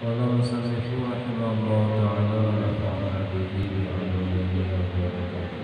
قال المصنف رحمه الله تعالى ونفعنا به بعلومه وبركاته.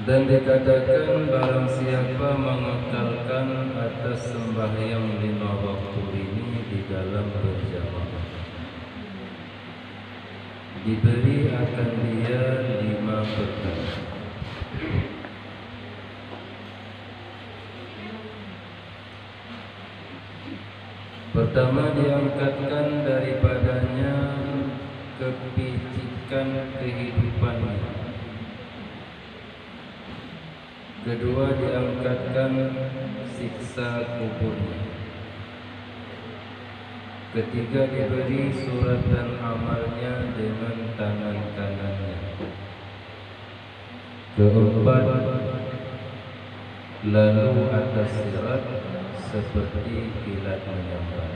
Dan dikatakan barang siapa mengekalkan atas sembahyang 5 waktu ini di dalam berjamaah, diberi akan dia 5 perkara. Pertama, diangkatkan daripadanya kepicikan kehidupannya. Kedua, diangkatkan siksa kuburnya. Ketiga, diberi suratan amalnya dengan tangan kanannya. Keempat, lalu atas sirat seperti kilat menyambar.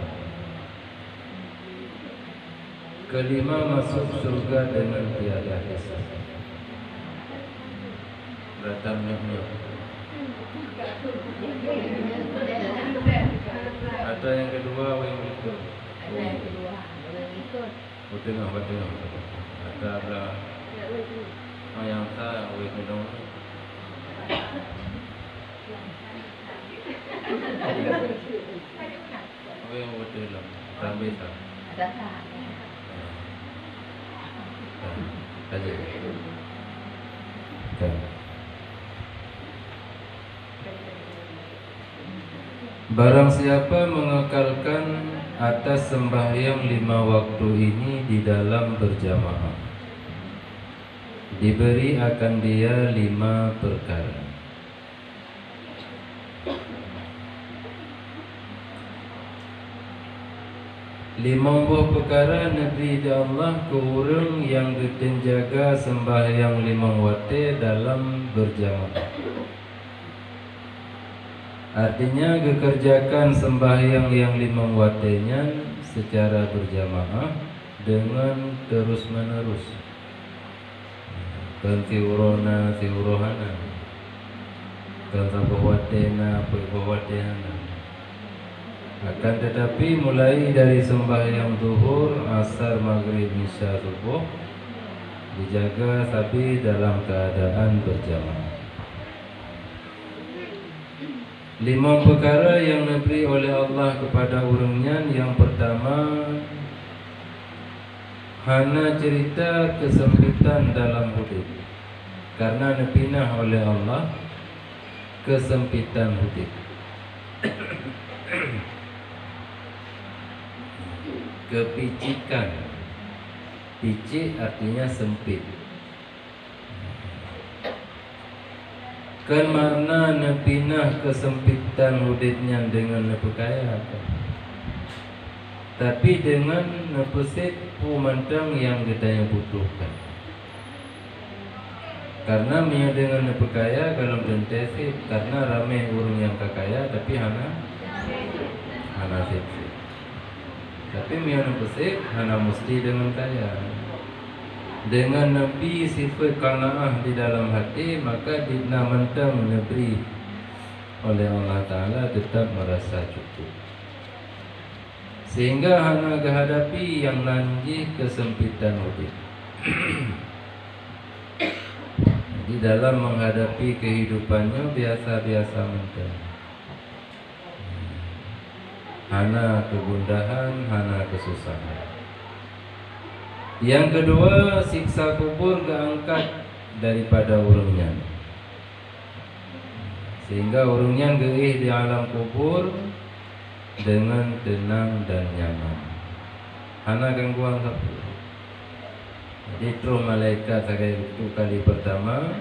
Kelima, masuk surga dengan tiada hisab. Ratangnya ada yang kedua, yang itu. Ada yang kedua, yang ikut. Tengah. Ada belah. Yang tak, yang kedua. Yang betul lah. Tambah tak. Ada tak? Aja. Barang siapa mengekalkan atas sembahyang 5 waktu ini di dalam berjamaah, diberi akan dia 5 perkara. Lima buah perkara negeri di Allah ke orang yang dijaga sembahyang 5 waktu dalam berjamaah. Artinya kekerjakan sembahyang yang 5 waktunya secara berjamaah dengan terus menerus. Kan tiurona tiurohana, kan sabawatena pegawatena. Akan tetapi mulai dari sembahyang zuhur, asar, maghrib, isya, subuh dijaga tapi dalam keadaan berjamaah. 5 perkara yang diberi oleh Allah kepada orangnya. Yang pertama, hana cerita kesempitan dalam hidup, karena dipinah oleh Allah kesempitan hidup. Kepicikan, picik artinya sempit. Kan makna nepinah kesempitan huditnya dengan nepekaya, tapi dengan nepesit pemandang yang kita butuhkan. Karena mia dengan nepekaya kalau dentesit, karena ramai orang yang kakaya tapi hana sipsi. Tapi mia nepesit hana mesti dengan kaya. Dengan Nabi sifat qanaah di dalam hati, maka dinamantang Nabi oleh Allah Ta'ala tetap merasa cukup, sehingga hanya kehadapi yang lanjut kesempitan hidup. Jadi dalam menghadapi kehidupannya biasa-biasa mentah, hana kegundahan, hana kesusahan. Yang kedua, siksa kubur keangkat daripada orangnya, sehingga orangnya geih di alam kubur dengan tenang dan nyaman. Hana gangguan sapu. Jadi terus malaikat sebagai itu kali pertama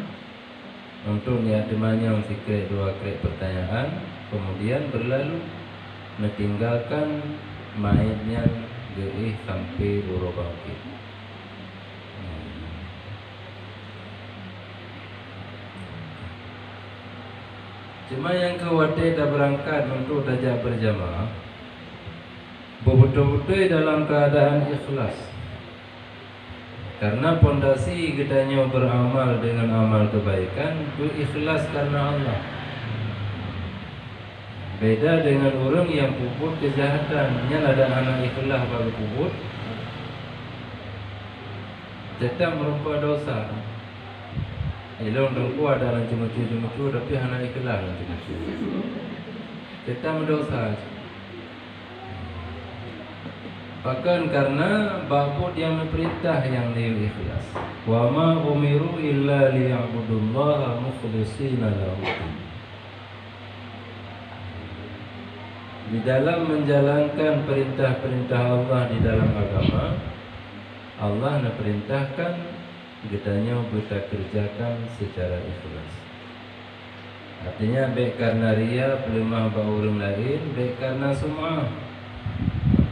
untuk niat demanyang sikret dua krek pertanyaan, kemudian berlalu meninggalkan mayatnya geih sampai uro bangkit. Cuma yang khawatir dah berangkat untuk tajak berjamaah, betul-betul dalam keadaan ikhlas. Karena pondasi gedanya beramal dengan amal kebaikan itu ikhlas karena Allah. Beda dengan orang yang puput kejahatan. Yang ada anak ikhlas baru puput, tetap merupakan dosa. Ilong dengku ada dalam cuma-cuma tapi anak ikhlas dalam cuma-cuma, tetap mendosa. Bahkan karena babut yang perintah yang ikhlas. Wa ma umiru illa liya'budullaha mukhlishina lahu. Di dalam menjalankan perintah-perintah Allah di dalam agama, Allah nak perintahkan kitanya kita kerjakan secara ikhlas. Artinya baik karena ria, pelemah bau orang lain, baik karena sum'ah.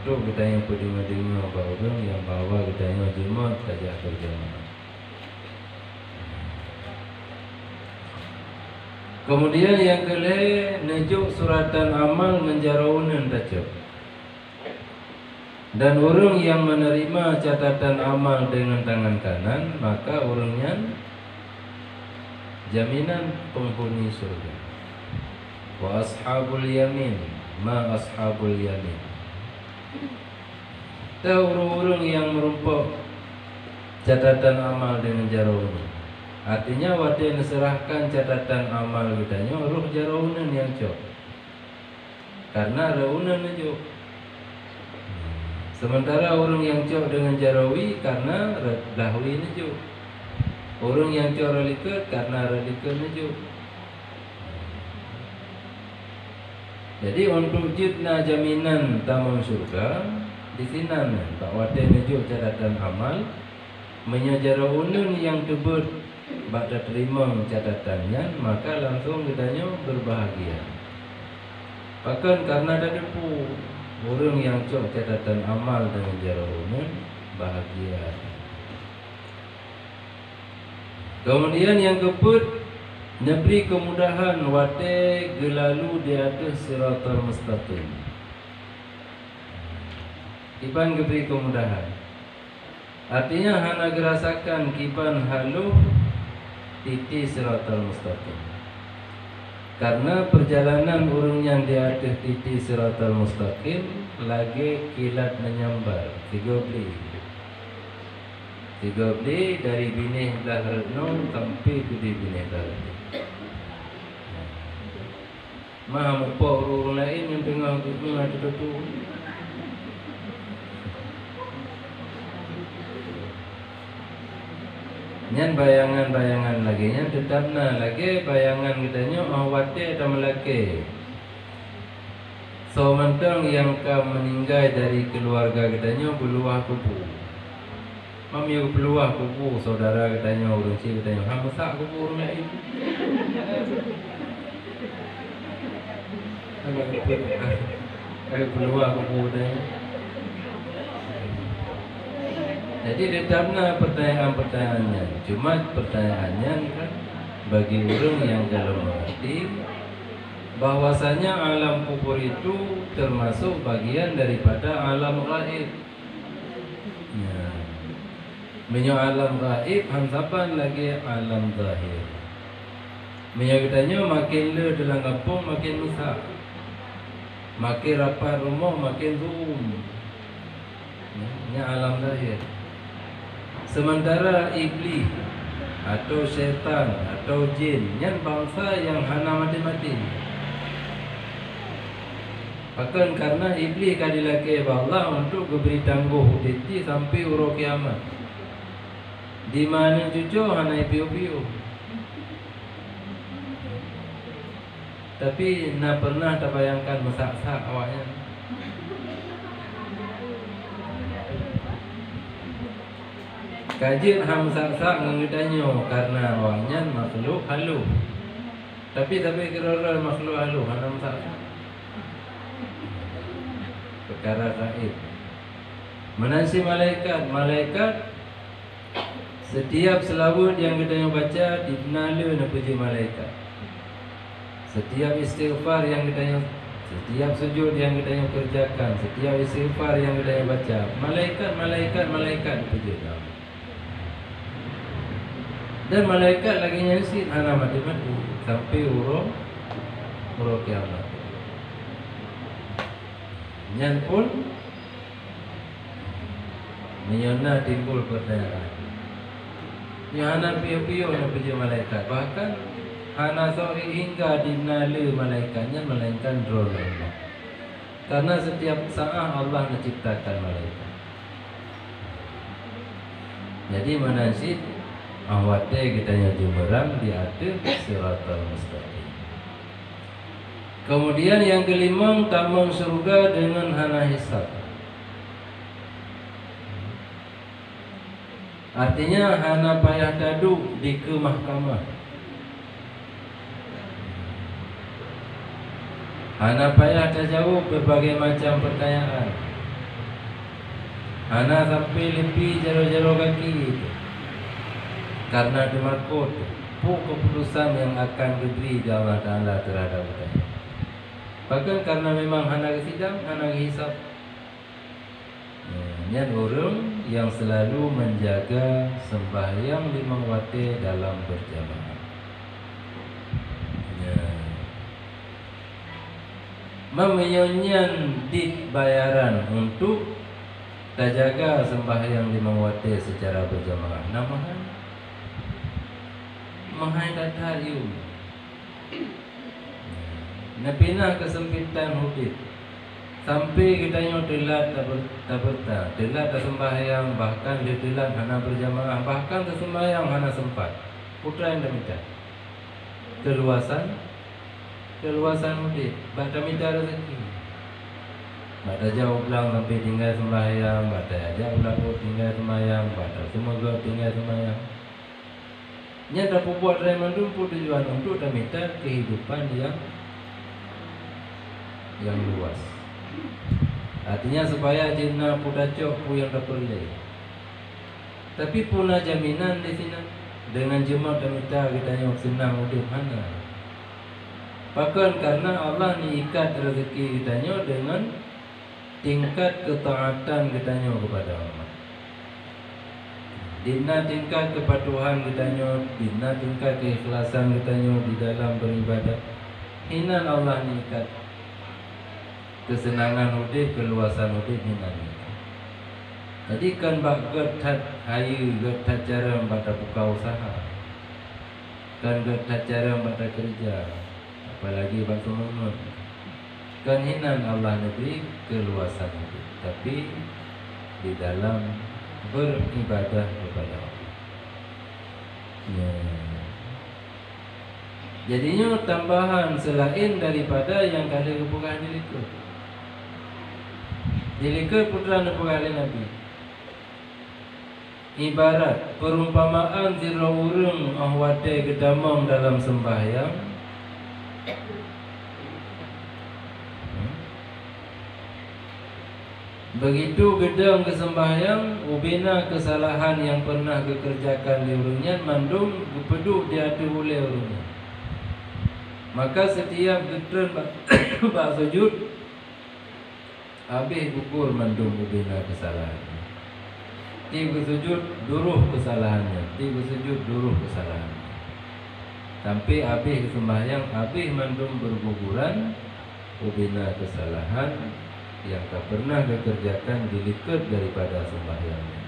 Untuk kita yang pedima-dima orang yang bawa kita yang jemaat tajak berjamaah. Kemudian yang kelima, nejuk suratan amal menjaraunan tajak. Dan orang yang menerima catatan amal dengan tangan kanan, maka orangnya jaminan penghuni surga. Wa ashabul yamin, ma ashabul yamin. Tahu orang-orang yang merumpok catatan amal dengan jaraunan. Artinya waktu serahkan catatan amal kitanya ruh jaraunan yang cok. Karena raunan itu. Sementara orang yang cok dengan jarawi karena lahwi itu. Orang yang cok ralikat karena ralikat itu. Jadi untuk jitna jaminan tamu surga di sini tak wate nejuk catatan amal menyajara unun yang tebut pada terima catatannya, maka langsung kitanya berbahagia. Bahkan karena ada depu orang yang cok catatan amal dengan jara unun bahagia. Kemudian yang keput Neberi kemudahan wate gelalu di atas siratal mustaqim. Kipan diberi kemudahan. Artinya hana gerasakan kipan halu titi siratal mustaqim. Karena perjalanan urung yang di atas titi siratal mustaqim lagi kilat menyambar. Tiga beli dari binih dah renung sampai ke di binih dah renung. Maha mupok orang lain yang tengah duduk ada tu. Nyan bayangan-bayangan lagi, nyan tetapna lagi bayangan kitanya awate atau melaki. So mentang yang kam meninggal dari keluarga kitanya beluah kubu. Mami aku beluah kubu, saudara katanya orang cik katanya, hang masak kubu orang lain. Aku keluar kubu dia. Jadi tetaplah pertanyaan-pertanyaannya. Cuma pertanyaannya kan bagi orang yang dalam hati bahwasanya alam kubur itu termasuk bagian daripada alam gaib. Ya. Menyo alam gaib hansapan lagi alam zahir. Menyo katanya makin le dalam kampung makin besar. Makin rapat rumah makin zoom. Ini alam zahir. Sementara iblis atau syaitan atau jin yang bangsa yang hana mati-mati. Bahkan karena iblis kadilake Allah untuk beri tangguh titi sampai urut kiamat. Di mana cucu hana piu-piu. Tapi nak pernah tak bayangkan masak-sak awaknya. Kajit ham sak-sak ngedanyo karena awaknya makhluk halus. Tapi kira-kira makhluk halus hanam sak-sak. Perkara gaib. Menasi malaikat, setiap selawat yang kita baca dibnala na puji malaikat. Setiap istighfar yang kita setiap sujud yang kita kerjakan, setiap istighfar yang kita baca, malaikat puji Allah. Dan malaikat lagi nyasin hana mati-mati sampai urung kiamat. Nyan pun menyona timbul pertanyaan. Yang hana piyo-piyo na puji malaikat. Bahkan hana sore hingga dinala malaikatnya melainkan drone Allah. Karena setiap saat Allah menciptakan malaikat. Jadi menasib awate kita jumerang di atas siratal mustaqim. Kemudian yang kelima, tamang surga dengan hana hisab. Artinya hana payah duduk di ke mahkamah. Hana payah terjawab berbagai macam pertanyaan. Hana sampai lebih jaro-jaro kaki. Karena dimakut keputusan yang akan diberi Allah Ta'ala terhadap kita. Bahkan karena memang hana sidang, hana hisab. Ini orang yang selalu menjaga sembahyang 5 waktu dalam berjamaah. Memenyanyian di bayaran untuk terjaga sembahyang 5 waktu secara berjamaah. Namanya mahai datar you. Napina kesempitan hidup. Sampai kita telat telat sembahyang, bahkan dia telat hana berjamaah, bahkan sembahyang hana sempat. Putra yang minta keluasan hidup. Baca minta rezeki. Baca jauh ulang sampai tinggal sembahyang, baca jauh ulang tinggal sembahyang, baca semoga tinggal sembahyang. Nyata buat remandum pun tujuan untuk minta kehidupan yang luas. Artinya supaya jina pudacok pu yang terpilih. Tapi puna jaminan di sini dengan jemaah minta kita yang senang hidup mana. Bahkan karena Allah ni ikat rezeki kita dengan tingkat ketaatan kita kepada Allah. Dina tingkat kepatuhan kita, dina tingkat keikhlasan kita di dalam beribadah. Hinan Allah ni ikat kesenangan hidup, keluasan hidup hinan. Jadi kan bak gertat hayu, gertat cara membaca buka usaha, kan gertat cara membaca kerja, apalagi bak semungut. Kan hinan Allah negeri keluasan hidup, tapi di dalam beribadah kepada Allah. Jadinya tambahan selain daripada yang kali kebukaan dilikut. Dilikut putra Nabi. Ibarat perumpamaan zira urung ahwate gedamang dalam sembahyang. Begitu gedang kesembahyang, ubina kesalahan yang pernah dikerjakan di urungnya mandum gepeduk di hati oleh urungnya. Maka setiap getren bak sujud habis gugur mandum ubina kesalahan. Tiba sujud duruh kesalahannya, tiba sujud duruh kesalahannya. Sampai habis sembahyang, habis mandum berguguran ubina kesalahan yang tak pernah dikerjakan dilipat daripada sembahyangnya.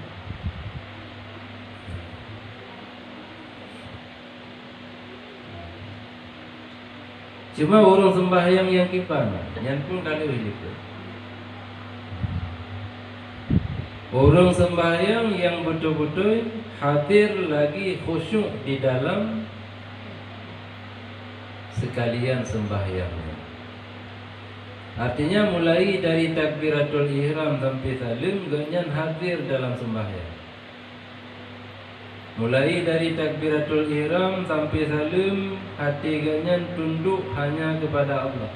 Cuma orang sembahyang yang kipan, yang pun kali dilipat. Orang sembahyang yang betul-betul hadir lagi khusyuk di dalam sekalian sembahyangnya. Artinya mulai dari takbiratul ihram sampai salim ganyan hadir dalam sembahyang. Mulai dari takbiratul ihram sampai salam, hati ganyan tunduk hanya kepada Allah.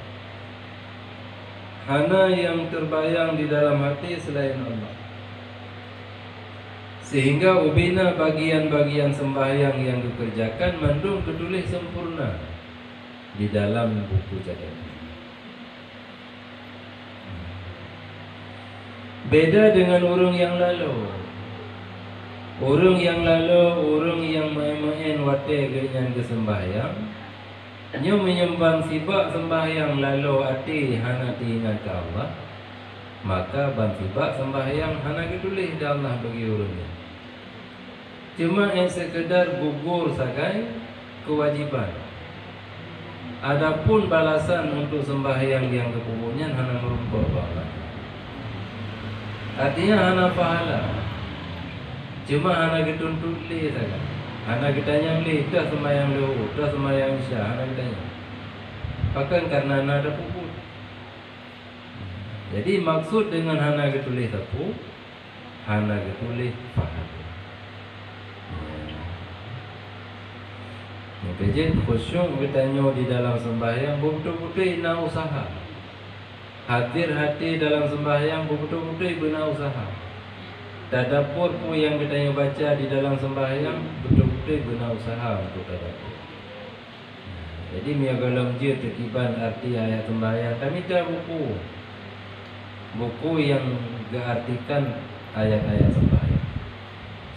Hana yang terbayang di dalam hati selain Allah. Sehingga ubina bagian-bagian sembahyang yang dikerjakan mandung ketulis sempurna di dalam buku catatan. Beda dengan orang yang lalu. Orang yang main-main wate ganyan ke sembahyang, nyo menyembang sibak sembahyang lalu hati hana ingat ke Allah, maka ban sibak sembahyang hana ketulis dah Allah bagi orangnya. Cuma yang sekedar gugur sagai kewajiban. Adapun balasan untuk sembahyang yang kepunyaan hana merumpah Allah. Artinya hana pahala. Cuma hana ketuntut li saja. Hana kitanya li dah sembahyang lahu, dah sembahyang isya, hana kitanya. Bahkan karena hana ada puput. Jadi maksud dengan hana ketulis sapu, hana ketulis pahala. Jadi khusyuk bertanya di dalam sembahyang betul-betul ina usaha. Hadir hati dalam sembahyang betul-betul guna usaha. Tadabbur pun yang kita baca di dalam sembahyang betul-betul guna usaha untuk tadabbur. Jadi miagalam je terkiban arti ayat sembahyang. Kami ada buku yang artikan ayat-ayat sembahyang.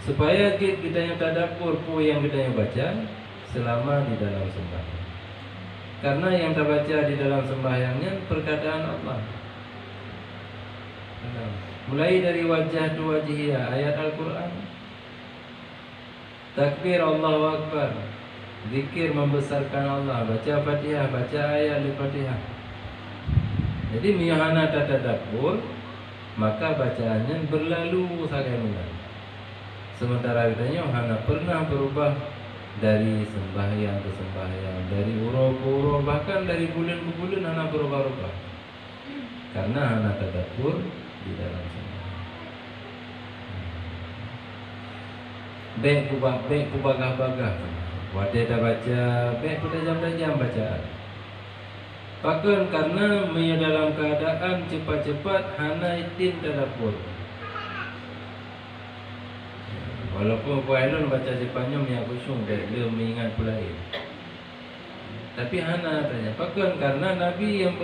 Supaya kita yang tadabbur pun yang kita baca selama di dalam sembahyang. Karena yang terbaca di dalam sembahyangnya perkataan Allah. Mulai dari wajah tu wajhiyah ayat Al-Quran, takbir Allahu Akbar, zikir membesarkan Allah, baca Fatihah, baca ayat Al-Fatihah. Jadi miyahana tadabbur, maka bacaannya berlalu bagaimana. Sementara katanya hana pernah berubah dari sembahyang ke sembahyang, dari urau ke urau, bahkan dari bulan ke bulan hana berubah-ubah. Karena hana tadabbur di dalam sembahyang. Baik ku bagah-bagah. Wadah dah baca, baik ku tajam-tajam bacaan. Bahkan karena dalam keadaan cepat-cepat hana itin tadabbur. Walaupun Puailun baca cepatnya miak kusung dia mengingat pula ini. Tapi hana tanya, bahkan karena Nabi yang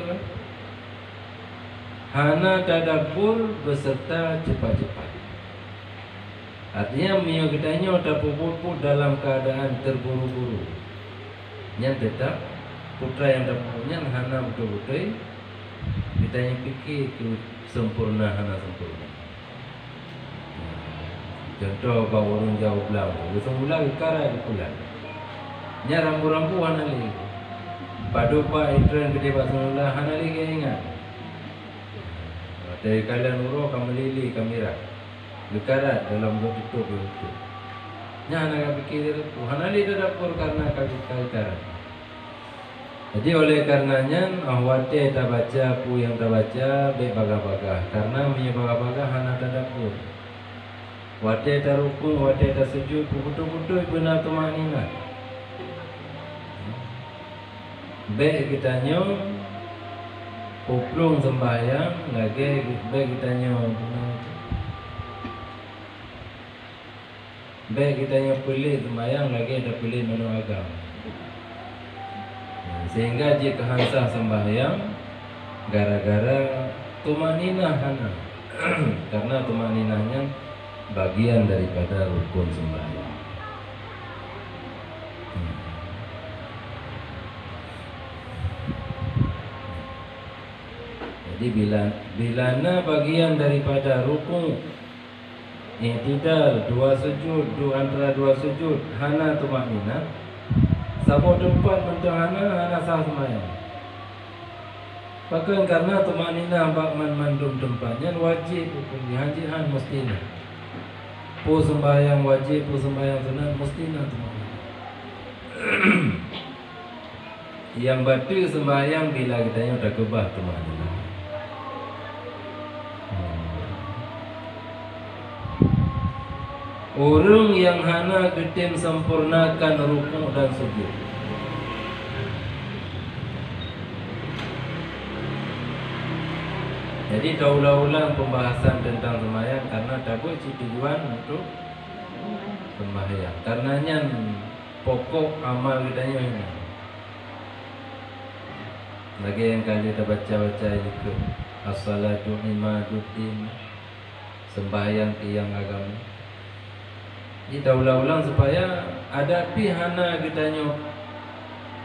hana tadabbur beserta cepat-cepat. Artinya miak kitanya tak puput dalam keadaan terburu-buru. Yang tetap putra yang tak punya hana betul-betul kita yang fikir ke sempurna hana sempurna. Contoh bawa orang jauh belau, semula kekara pulang. Nya rambu-rambu hana lagi. Padu pak intern gede pak semula hana lagi ingat. Dari kalian uro kamu lili kamera, kekara dalam tutup itu. Nya hana fikir itu hana lagi tadabbur karena kekara. Jadi oleh karenanya awate tak baca pu yang tak baca be bagah-bagah karena bagah-bagah hana tadabbur. Wate ta ruku, wate ta sujud, betul-betul benar tumanina. Baik kita nyo puplung sembahyang, lagi baik kita nyo baik kita nyo pilih sembahyang, lagi ada pilih menu agama. Sehingga jika hansa sembahyang, gara-gara tumanina hana, karena tumaninanya bagian daripada rukun sembahyang. Jadi bilana bagian daripada rukun i'tidal, dua sujud, antara dua sujud hana tumanina, sabo tempat mentang hana sah sembahyang. Bahkan karena tumanina bak mandum tempatnya wajib hukum dihajihan mestinya. Pu sembahyang wajib, pu sembahyang sunat mesti nak yang batu sembahyang bila kita yang dah kebah tumanina. Orang yang hana ketim sempurnakan rukuk dan sujud. Jadi dah ulang-ulang pembahasan tentang sembahyang karena takut tujuan untuk sembahyang. Karenanya pokok amal kita ini. Lagi yang kali kita baca-baca itu as-salatu imaduddin, sembahyang tiang agama. Kita ulang-ulang supaya ada pihana kita nyok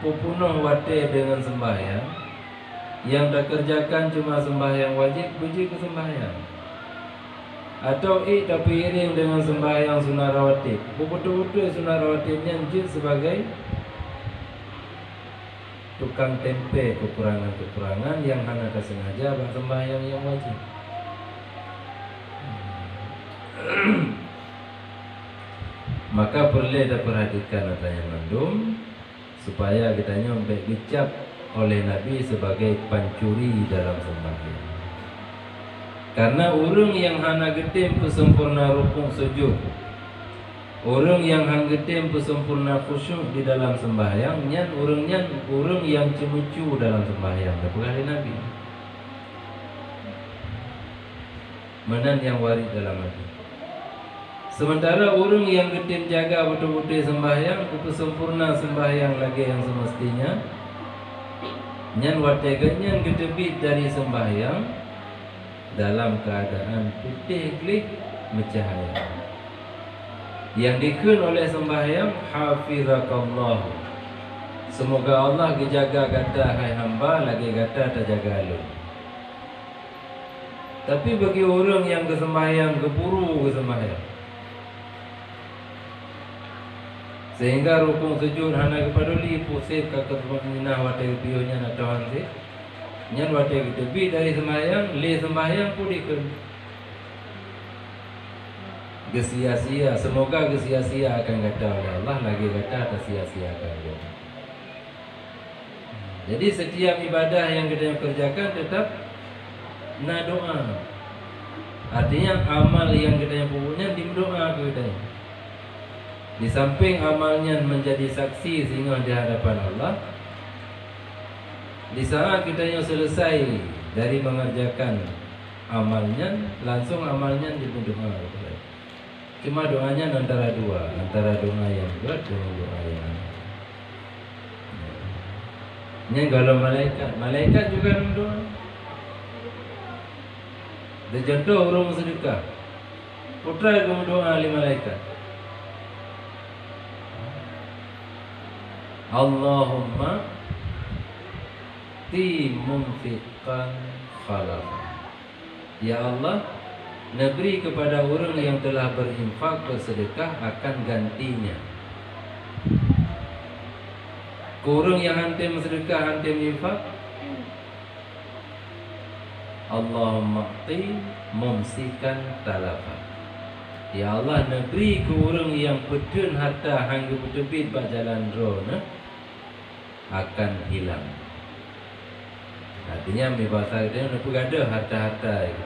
pupunuh wate dengan sembahyang. Yang dah kerjakan cuma sembahyang wajib, puji ke sembahyang. Atau tapi iring dengan sembahyang sunah rawatib. Betul-betul sunah rawatibnya jid sebagai tukang tempe kekurangan-kekurangan yang hanya sengaja buat sembahyang yang wajib. Maka perlu kita perhatikan adanya mandum supaya kita nyampe dicap oleh Nabi sebagai pancuri dalam sembahyang. Karena orang yang hana getim sempurna rukuk sujud, orang yang hang getim sempurna khusyuk di dalam sembahyang, orang yang cemucu dalam sembahyang. Dapur Nabi. Menan yang waris dalam hati. Sementara orang yang getim jaga betul-betul sembahyang, itu sempurna sembahyang lagi yang semestinya. Nyan wateganyan gedebit dari sembahyang dalam keadaan putih klik mencahaya. Yang dikun oleh sembahyang hafizakallah. Semoga Allah dijaga kata hai hamba lagi kata terjaga lu. Tapi bagi orang yang kesembahyang keburu kesembahyang, sehingga rukun sujud hana kepada li pusip kakak minah watai bionya natahan si nyan watai tebi dari sembahyang li sembahyang pun dikun gesia-sia. Semoga gesia-sia akan kata oleh Allah lagi kata tak sia-siakan dia. Jadi setiap ibadah yang kita kerjakan tetap na doa. Artinya amal yang kita punya di doa kita. Di samping amalnya menjadi saksi sehingga di hadapan Allah, di saat kita yang selesai dari mengerjakan amalnya, langsung amalnya didoa. Cuma doanya antara dua, antara doa yang buat dengan doa yang ini kalau malaikat juga mendoa. Dan contoh orang sedekah, putra yang mendoa oleh malaikat. Allahumma ti munfiqan khalafa. Ya Allah, beri kepada orang yang telah berinfak bersedekah akan gantinya. Kurang yang hantem sedekah hantem infak. Allahumma ti mumsikan talafa. Ya Allah, beri ke orang yang pedun harta hangga bertebit bak jalan roh akan hilang. Artinya bahasa dia nak ada harta-harta itu.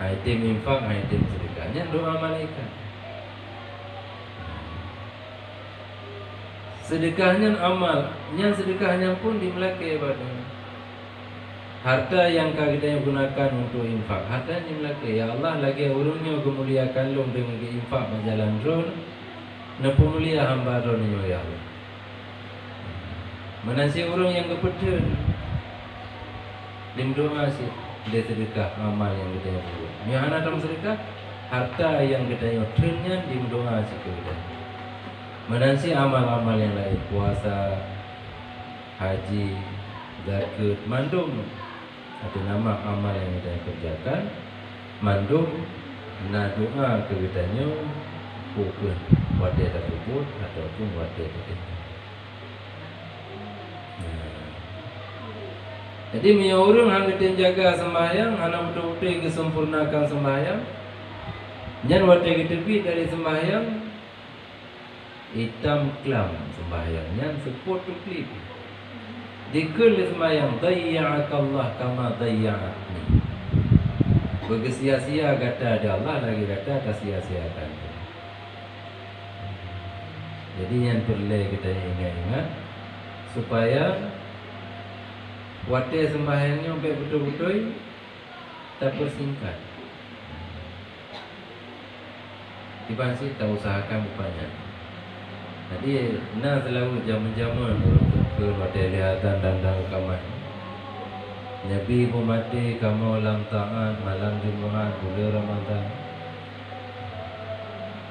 Item infak, item sedekahnya doa malaikat. Sedekahnya amal, yang sedekahnya pun dimelakai pada harta yang kita gunakan untuk infak. Harta yang dimelakai. Ya Allah, lagi urungnya kemuliakan lu dengan infak berjalan roh. Napa mulia hamba roh ni ya Allah. Menasi orang yang kepedun dim doa sih dia sedekah amal yang kita buat. Yang anak dalam sedekah harta yang kita tunnya dim doa sih kita. Menasi amal-amal yang lain, puasa, haji, zakat, mandum. Ada nama amal yang kita kerjakan, mandum, na doa ke kitanya, pukul wadah tersebut ataupun wadah tersebut. Jadi punya orang hang kita jaga sembahyang, hang betul-betul kesempurnakan sembahyang. Jangan waktu kita pergi dari sembahyang hitam kelam sembahyang, jangan sepot tu klip. Dikul sembahyang dayya'akallah kama dayya'atni. Bersia-sia kata ada Allah lagi kata tak sia-siakan. Jadi yang perlu kita ingat-ingat supaya waktu sembahyangnya betul-betul tak bersingkat. Tiba kita usahakan banyak. Jadi, selalu jaman-jaman ke waktu lihatan dan kamar. Nabi pun mati kamu lam taat malam Jumaat bulan Ramadan.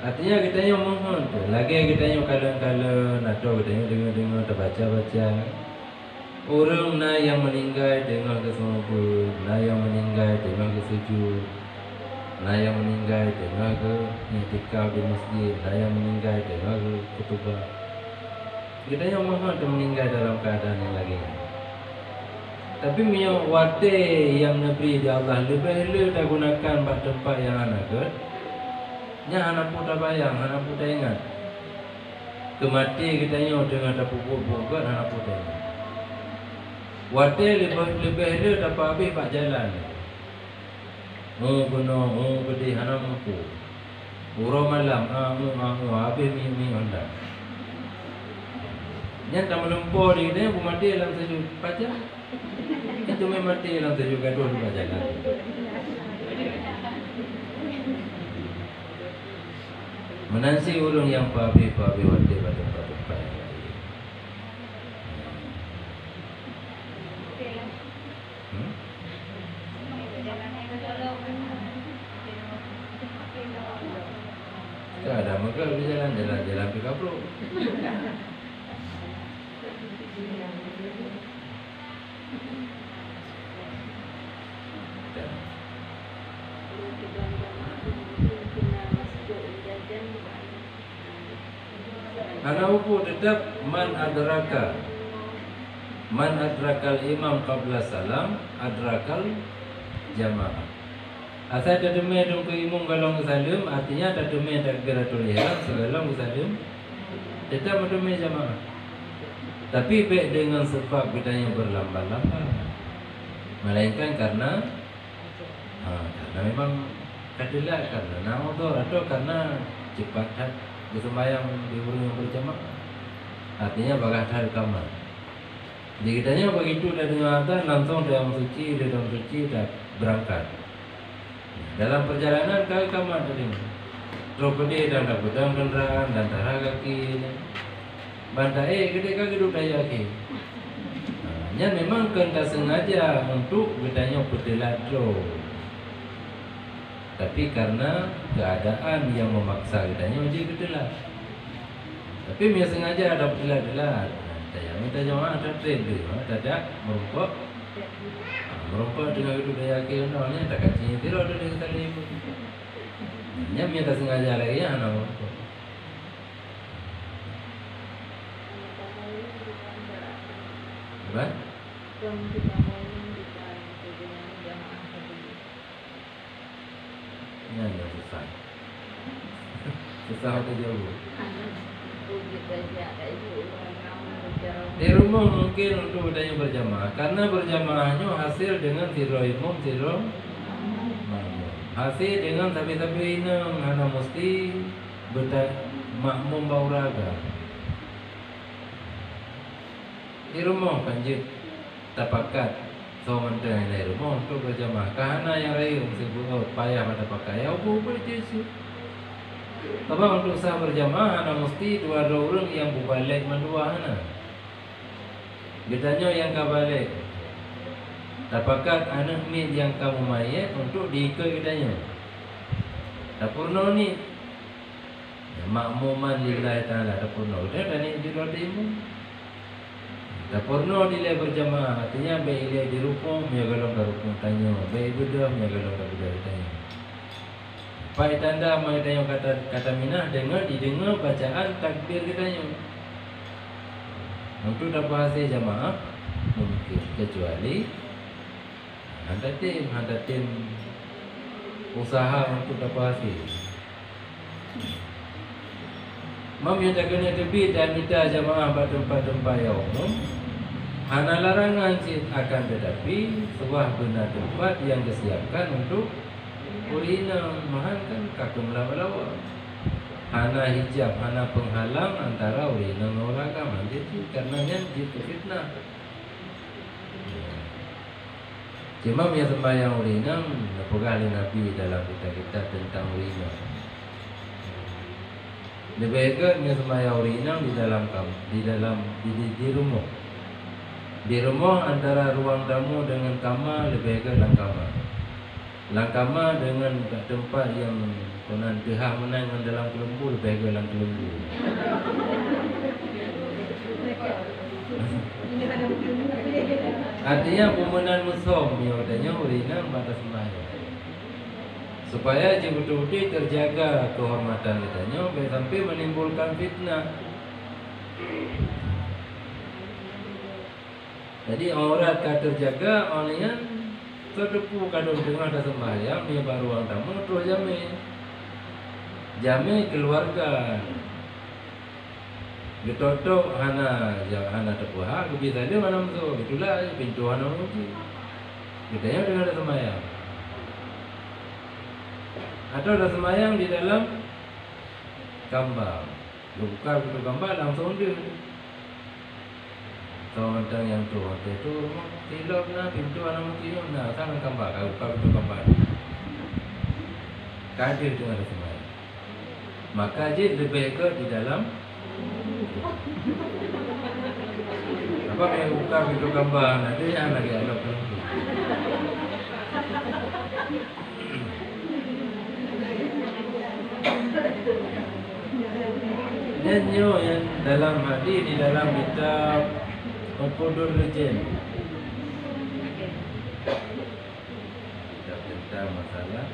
Artinya kita yang mohon tu. Lagi kita yang kadang-kadang atau kita yang dengar-dengar terbaca-baca. Orang yang meninggal dengan kesembuhan, yang meninggal dengan kesujud, yang meninggal dengan ke i'tikaf di masjid, yang meninggal dengan ke khutbah. Kita yang mohon tu meninggal dalam keadaan yang lagi. Tapi punya waktu yang Nabi di Allah lebih dah gunakan buat tempat yang anak ke. Nya anak pun dah bayang, anak pun dah ingat. Kemati kita yang dengan dah pupuk-pupuk anak pun dah ingat. Waktu lebih dapat habis pak jalan. Guna, gede anak mampu. Urau malam, habis mi honda. Nya tak melempur di dia pun mati dalam sejuk baca. Itu memang mati dalam sejuk gaduh di jalan. Menansi ulun yang pabi-pabi waktu pada yang lain. Tak ada maka jalan pergi kampung. Anak upu tetap man adrakal imam qabla salam adrakal jamaah. Asal tak demai dong ke imam galong salim, artinya tak demai takbiratul ihram segalong salim, tetap demai jamaah. Tapi baik dengan sebab kita yang berlambat-lambat, melainkan karena memang kadilah karena naudor atau karena cepat bersembahyang di rumah yang berjamaah. Artinya bagas hal kamar. Jadi kitanya begitu dah dengar azan langsung dalam suci dah berangkat. Dalam perjalanan kau kamar tadi. Tropedi dan dah pedang kenderaan dan darah kaki. Bandai ketika hidup daya kaki. Nya memang kena sengaja untuk kitanya berdelatro. Tapi karena keadaan yang memaksa kitanya uji kedelat. Tapi dia sengaja ada berdelat-delat. Saya minta jemaah ada train dia, tidak merompak dengan itu daya kira-kira tak kacanya tidak ada dengan tali ibu. Nya minta sengaja lagi ya anak merompak. Apa? Nya susah. Susah untuk jauh. Di rumah mungkin untuk bedanya berjamaah, karena berjamaahnya hasil dengan tiro imam tiro makmum. Hasil dengan tapi ina hana mesti makmum bauraga. Di rumah kanjut tapakat so mentang di rumah untuk berjamaah. Karena yang lain sebut payah pada pakai ya boleh jesu. Tapi untuk sah berjamaah hana mesti dua orang yang berbalik mendua hana. Bedanya yang kabalik. Tapakat anak ni yang kamu mayat untuk diikut bedanya. Dapurno ni makmuman lillahi ta'ala dapurno. Dia dah ni di luar imam. Dapurno dia berjamaah. Artinya baik dia di rukun, dia galong ke rukun tanya. Baik bedah, dia galong ke bedah tanya. Pai tanda mai tanya kata minah didengar bacaan takbir kitanya. Untuk dapat hasil jamaah mungkin kecuali hantar tim usaha untuk dapat hasil. Mam yang tak kena tepi dan minta jamaah pada tempat-tempat yang umum. Hana larangan akan tetapi sebuah benar tempat yang disiapkan untuk kulina mahan kan kakung lawa-lawa. hana hijab, hana penghalang antara urinang dan orang agama. Jadi karenanya itu fitnah. Cuma yang sembahyang urinang pegang Nabi dalam kitab-kitab tentang urinang. Lebih baik yang sembahyang urinang di rumah. Di rumah antara ruang tamu dengan kamar lebih baik dalam kamar. Dalam kamar dengan tempat yang konon pihak menang dalam kelembu lebih baik dalam kelembu. Artinya pemenang musuh dia katanya urinang batas sembahyang. Supaya dia betul-betul terjaga kehormatan katanya, sampai menimbulkan fitnah. Jadi aurat kata terjaga, orangnya terdepu kadang dengar ada sembahyang, dia baru orang tamu terus jamin keluarga. Ditotok hana terpuha, kebiasaan dia mana musuh, itulah pintu hana musuh. Katanya dengar ada sembahyang. Atau ada sembahyang di dalam gambar. Buka pintu gambar langsung dia. Orang yang tu, itu tilok na pintu anak musuh na, sama gambar, buka pintu gambar. Kadir dengar ada sembahyang. Maka dia lebih ke di dalam. Apa yang buka pintu gambar nanti yang lagi ada peluru. Dan yang dalam hadis di dalam kitab Al-Qudur Legend tentang masalah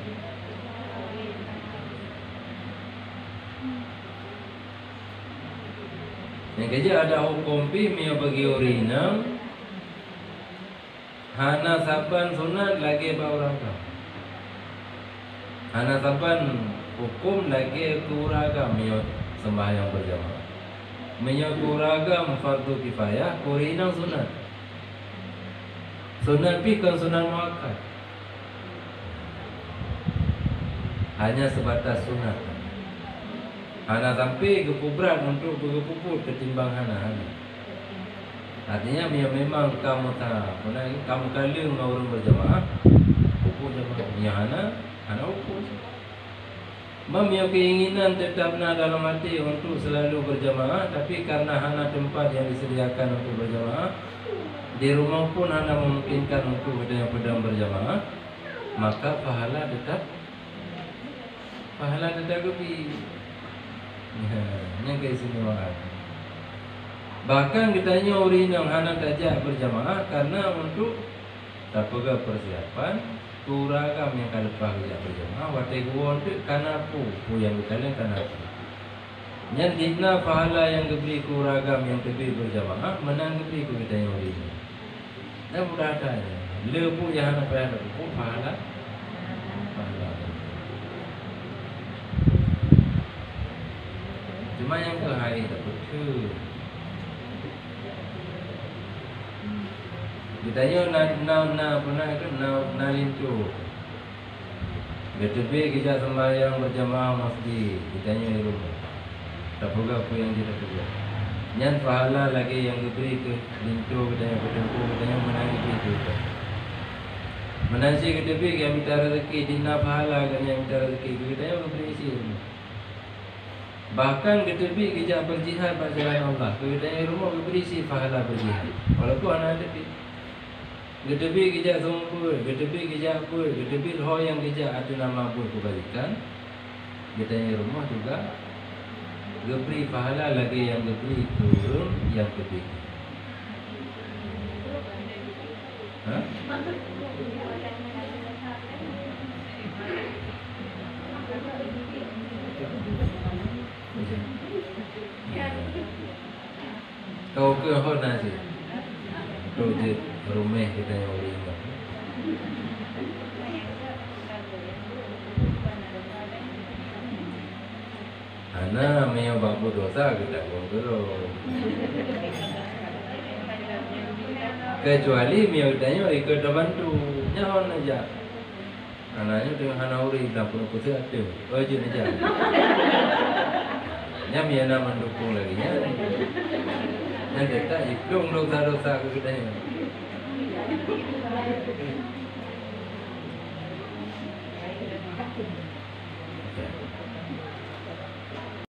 yang kerja ada hukum pimia bagi urinang hana saban sunat lagi bauragam. Hana saban hukum lagi kuragam mio sembahyang berjamaah. Mio kuragam fardu kifayah, urinang sunat. Sunat pi kan sunat muakkad. Hanya sebatas sunat. Hana sampai kekubrat untuk berkepuput ketimbang hana. Artinya memang kamu tak pernah kamu kali orang berjamaah puput jamaah. Yang hana puput. Yang keinginan tetap dalam hati untuk selalu berjamaah, tapi karena hana tempat yang disediakan untuk berjamaah, di rumah pun hana memungkinkan untuk pedang berjamaah, maka pahala tetap lebih. Yang keistimewaan. Bahkan kitanya urinang hana tajak berjamaah karena untuk tak pegang persiapan kuragam yang kalepah kerja berjamaah watai gua untuk kanapu yang berkalian kanapu. Yang dina pahala yang diberi kuragam yang diberi berjamaah menang diberi ku kitanya urinang. Dan mudah adanya lepu yang hana payah lepu pahala. Cuma yang kehai tak betul. Ditanya pernah itu lintu. BTB kita sembahyang berjamaah masjid. Ditanya di rumah. Tak pula apa yang kita kerja. Yang pahala lagi yang diberi ke lintu katanya bertempu katanya menangis itu. Menansi KTB yang minta rezeki dina pahala katanya minta rezeki katanya memberi isi rumah. Bahkan KTB kerja berjihad pada jalan Allah. Katanya rumah berisi pahala berjihad. Walaupun anak lebih. KTB kerja sumpul, KTB kerja apa, KTB roh yang kerja ada nama pun kebalikan. Katanya rumah juga diberi pahala lagi yang diberi turun yang lebih. Hah? Kau ke hot nasi, kau di rumah kita yang urinang. Ana meo babu dosa kita gongro. Kecuali meo tanya ikut bantu, nyawan aja. Anaknya dengan hana uri, dah pun kusir ada, wajib aja. Nya Miana mendukung lagi nya. Nya kita iklung dosa-dosa ke kita.